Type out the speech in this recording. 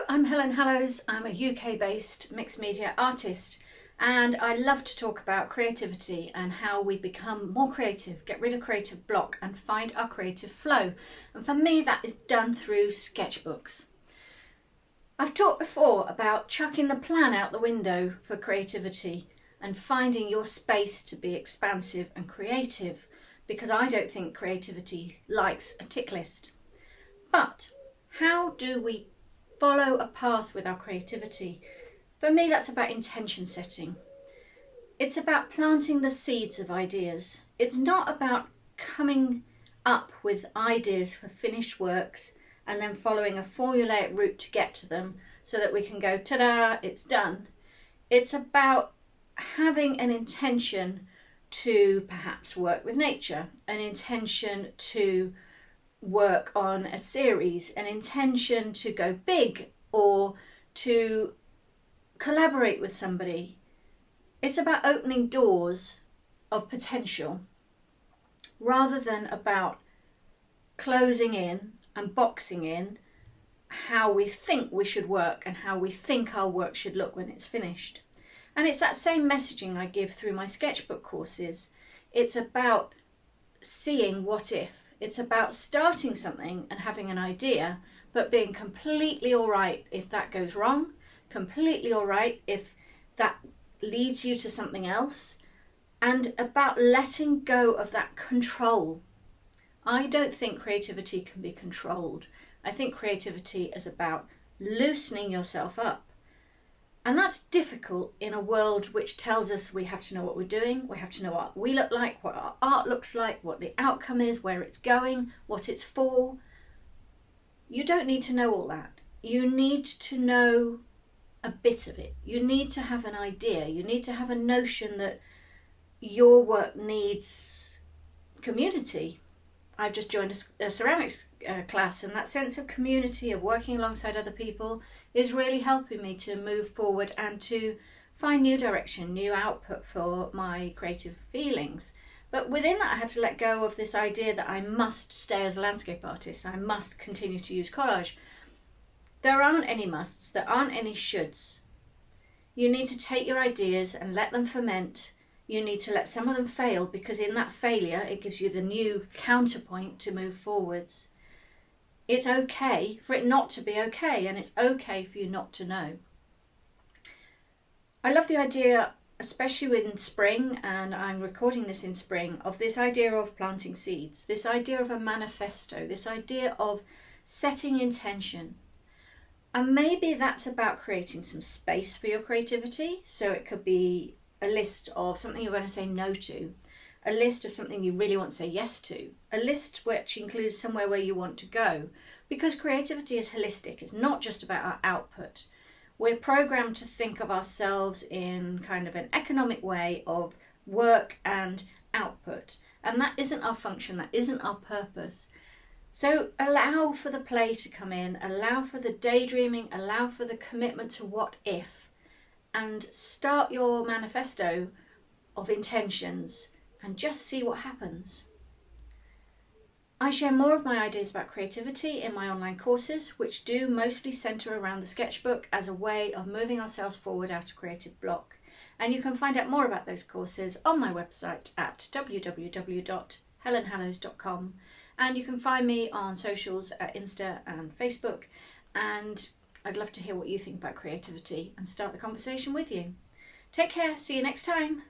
I'm Helen Hallows. I'm a UK-based mixed media artist, and I love to talk about creativity and how we become more creative, get rid of creative block and find our creative flow. And for me, that is done through sketchbooks. I've talked before about chucking the plan out the window for creativity and finding your space to be expansive and creative, because I don't think creativity likes a tick list. But how do we follow a path with our creativity? For me, that's about intention setting. It's about planting the seeds of ideas. It's not about coming up with ideas for finished works and then following a formulaic route to get to them so that we can go, ta-da, it's done. It's about having an intention to perhaps work with nature, an intention to work on a series, an intention to go big or to collaborate with somebody. It's about opening doors of potential rather than about closing in and boxing in how we think we should work and how we think our work should look when it's finished. And it's that same messaging I give through my sketchbook courses. It's about seeing what if. It's about starting something and having an idea, but being completely all right if that goes wrong, completely all right if that leads you to something else, and about letting go of that control. I don't think creativity can be controlled. I think creativity is about loosening yourself up. And that's difficult in a world which tells us we have to know what we're doing, we have to know what we look like, what our art looks like, what the outcome is, where it's going, what it's for. You don't need to know all that. You need to know a bit of it. You need to have an idea. You need to have a notion that your work needs community. I've just joined a ceramics class, and that sense of community, of working alongside other people, is really helping me to move forward and to find new direction, new output for my creative feelings. But within that, I had to let go of this idea that I must stay as a landscape artist. I must continue to use collage. There aren't any musts, there aren't any shoulds. You need to take your ideas and let them ferment. You need to let some of them fail, because in that failure, it gives you the new counterpoint to move forwards. It's okay for it not to be okay, and it's okay for you not to know. I love the idea, especially in spring, and I'm recording this in spring, of this idea of planting seeds, this idea of a manifesto, this idea of setting intention. And maybe that's about creating some space for your creativity. So it could be a list of something you're going to say no to, a list of something you really want to say yes to, a list which includes somewhere where you want to go, because creativity is holistic. It's not just about our output. We're programmed to think of ourselves in kind of an economic way of work and output, and that isn't our function, that isn't our purpose. So allow for the play to come in, allow for the daydreaming, allow for the commitment to what if, and start your manifesto of intentions and just see what happens. I share more of my ideas about creativity in my online courses, which do mostly centre around the sketchbook as a way of moving ourselves forward out of creative block. And you can find out more about those courses on my website at www.helenhallows.com. And you can find me on socials at Insta and Facebook. And I'd love to hear what you think about creativity and start the conversation with you. Take care. See you next time.